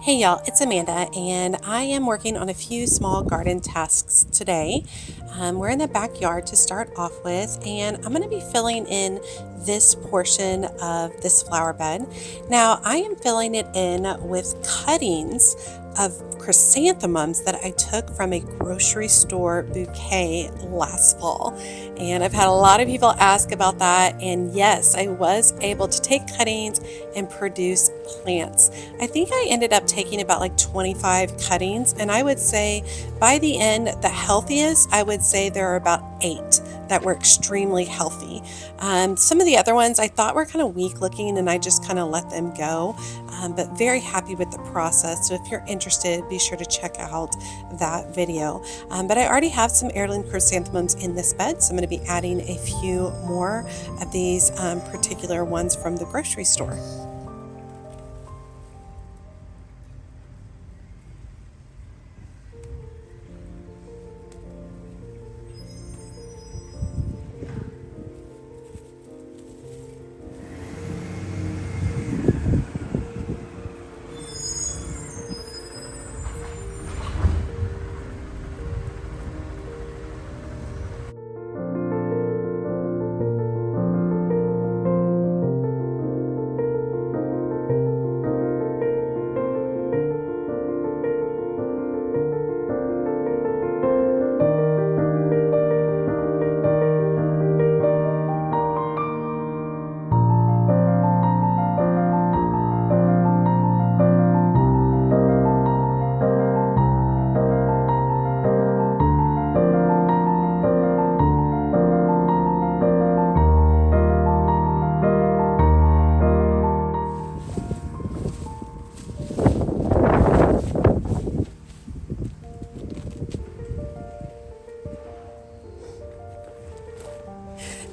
Hey y'all, it's Amanda, and I am working on a few small garden tasks today. We're in the backyard to start off with, and I'm going to be filling in this portion of this flower bed. Now, I am filling it in with cuttings of chrysanthemums that I took from a grocery store bouquet last fall. And I've had a lot of people ask about that, and yes, I was able to take cuttings and produce plants. I think I ended up taking about like 25 cuttings, and I would say by the end, the healthiest, I would say there are about 8 that were extremely healthy. Some of the other ones I thought were kind of weak looking, and I just kind of let them go. But very happy with the process. So if you're interested, be sure to check out that video. But I already have some heirloom chrysanthemums in this bed, so I'm going to be adding a few more of these particular ones from the grocery store.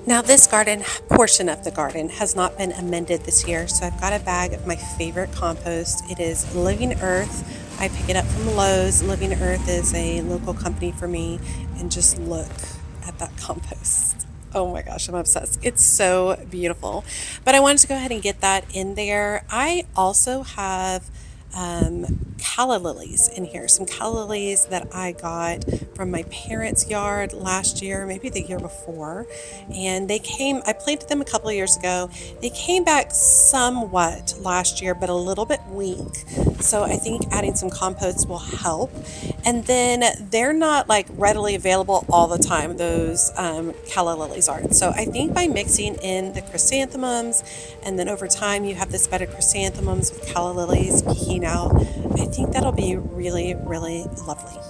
Now, this garden, portion of the garden, has not been amended this year, so I've got a bag of my favorite compost. It is Living Earth. I pick it up from Lowe's. Living Earth is a local company for me, and just look at that compost. Oh my gosh, I'm obsessed. It's so beautiful. But I wanted to go ahead and get that in there. I also have calla lilies in here, some calla lilies that I got from my parents' yard last year, maybe the year before. And I planted them a couple of years ago. They came back somewhat last year, but a little bit weak. So I think adding some compost will help. And then they're not like readily available all the time, those calla lilies aren't. So I think by mixing in the chrysanthemums, and then over time you have this bed of chrysanthemums with calla lilies peeking out, I think that'll be really, really lovely.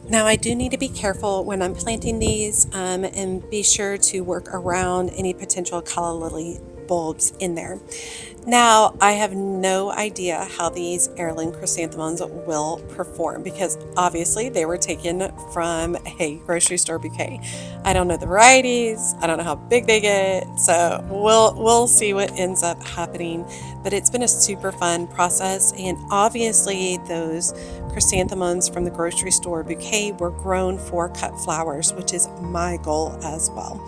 Now, I do need to be careful when I'm planting these and be sure to work around any potential calla lily bulbs in there. Now, I have no idea how these heirloom chrysanthemums will perform because obviously they were taken from a grocery store bouquet. I don't know the varieties, I don't know how big they get, so we'll see what ends up happening. But it's been a super fun process, and obviously those chrysanthemums from the grocery store bouquet were grown for cut flowers, which is my goal as well.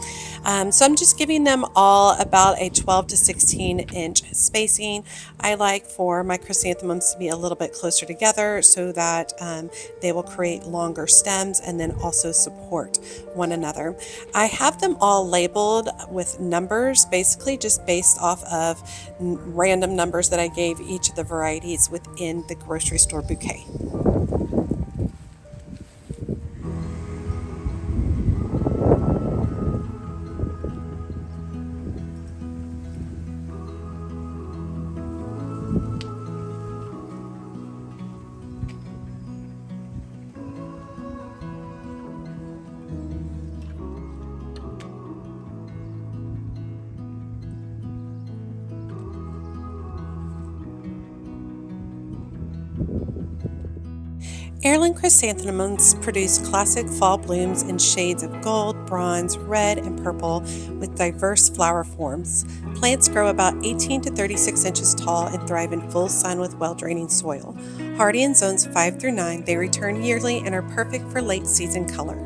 So I'm just giving them all about a 12 to 16 inch spacing. I like for my chrysanthemums to be a little bit closer together so that they will create longer stems and then also support one another. I have them all labeled with numbers, basically just based off of random numbers that I gave each of the varieties within the grocery store bouquet. Heirloom chrysanthemums produce classic fall blooms in shades of gold, bronze, red, and purple with diverse flower forms. Plants grow about 18 to 36 inches tall and thrive in full sun with well-draining soil. Hardy in zones 5 through 9, they return yearly and are perfect for late season color.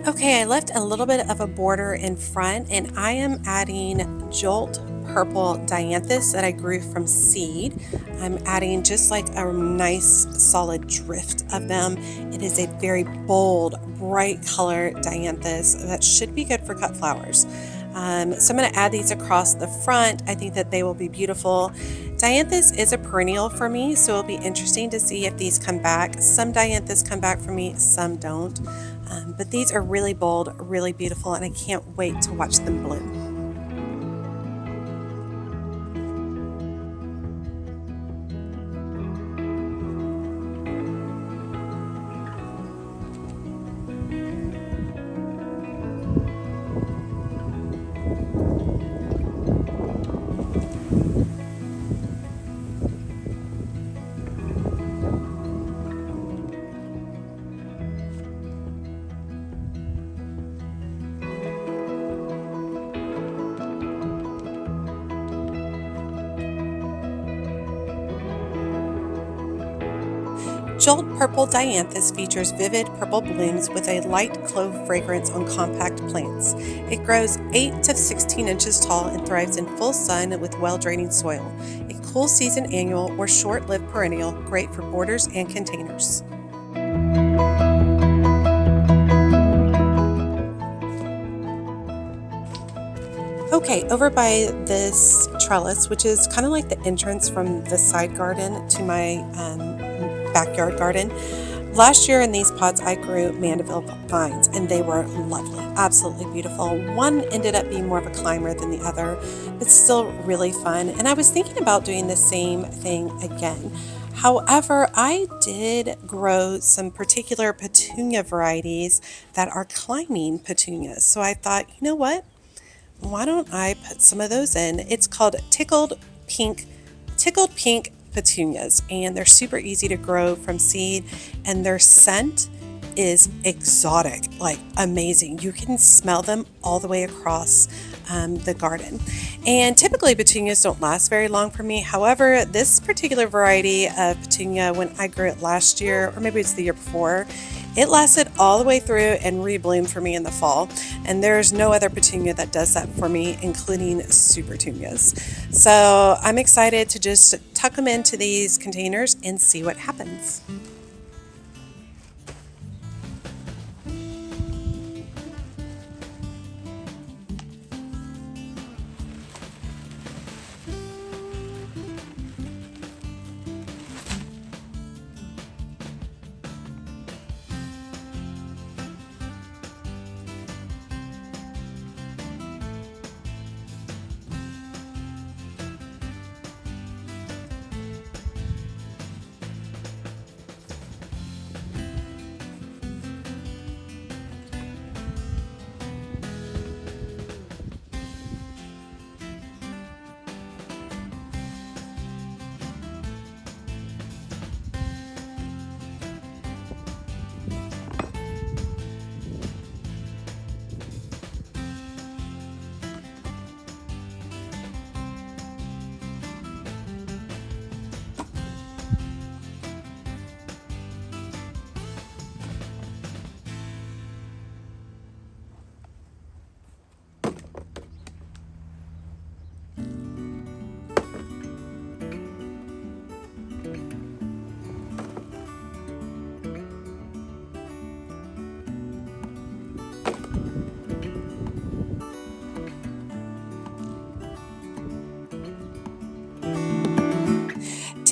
Okay, I left a little bit of a border in front and I am adding Jolt Purple Dianthus that I grew from seed. I'm adding just like a nice solid drift of them. It is a very bold, bright color Dianthus that should be good for cut flowers. So I'm going to add these across the front. I think that they will be beautiful. Dianthus is a perennial for me, so it'll be interesting to see if these come back. Some Dianthus come back for me, some don't. But these are really bold, really beautiful, and I can't wait to watch them bloom. Jolt Purple Dianthus features vivid purple blooms with a light clove fragrance on compact plants. It grows 8 to 16 inches tall and thrives in full sun with well-draining soil. A cool season annual or short-lived perennial, great for borders and containers. Okay, over by this trellis, which is kind of like the entrance from the side garden to my backyard garden. Last year in these pots, I grew Mandeville vines, and they were lovely, absolutely beautiful. One ended up being more of a climber than the other, but still really fun. And I was thinking about doing the same thing again. However, I did grow some particular petunia varieties that are climbing petunias. So I thought, you know what? Why don't I put some of those in? It's called tickled pink petunias, and they're super easy to grow from seed, and their scent is exotic, like amazing. You can smell them all the way across the garden. And typically petunias don't last very long for me. However, this particular variety of petunia, when I grew it last year, or maybe it's the year before, it lasted all the way through and rebloomed for me in the fall. And there's no other petunia that does that for me, including super petunias. So I'm excited to just tuck them into these containers and see what happens.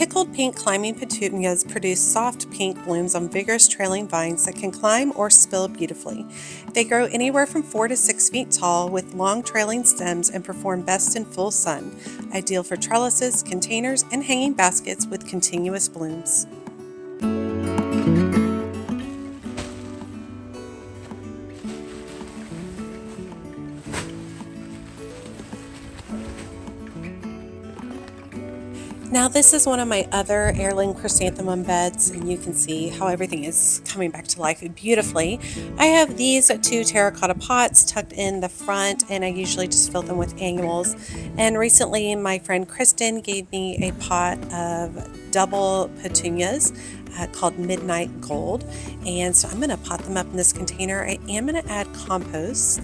Tickled pink climbing petunias produce soft pink blooms on vigorous trailing vines that can climb or spill beautifully. They grow anywhere from 4 to 6 feet tall with long trailing stems and perform best in full sun, ideal for trellises, containers, and hanging baskets with continuous blooms. Now this is one of my other heirloom chrysanthemum beds, and you can see how everything is coming back to life beautifully. I have these two terracotta pots tucked in the front, and I usually just fill them with annuals. And recently my friend Kristen gave me a pot of double petunias called Midnight Gold, and so I'm going to pot them up in this container. I am going to add compost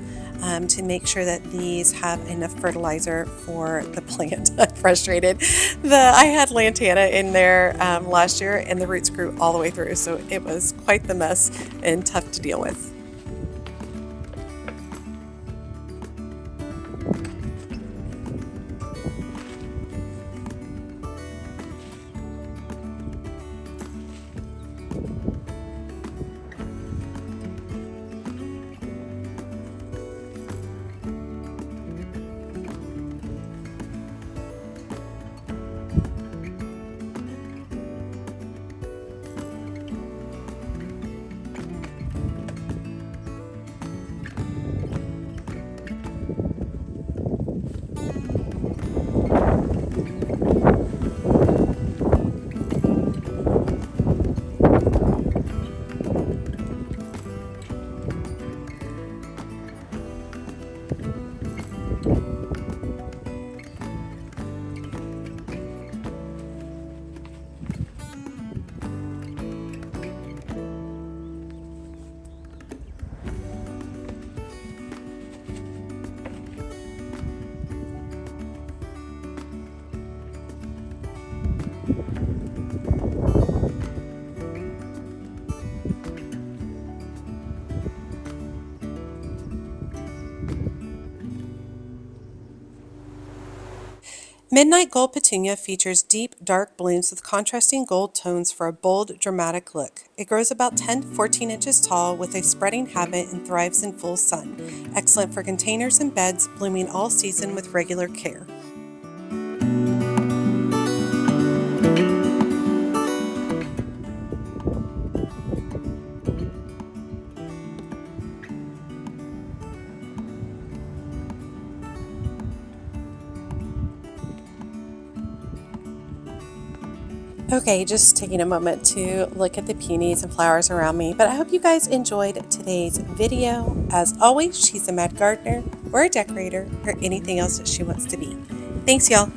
to make sure that these have enough fertilizer for the plant. I'm frustrated. I had lantana in there last year, and the roots grew all the way through, so it was quite the mess and tough to deal with. Midnight Gold Petunia features deep, dark blooms with contrasting gold tones for a bold, dramatic look. It grows about 10 to 14 inches tall with a spreading habit and thrives in full sun. Excellent for containers and beds, blooming all season with regular care. Okay, just taking a moment to look at the peonies and flowers around me, but I hope you guys enjoyed today's video. As always, she's a mad gardener or a decorator or anything else that she wants to be. Thanks, y'all.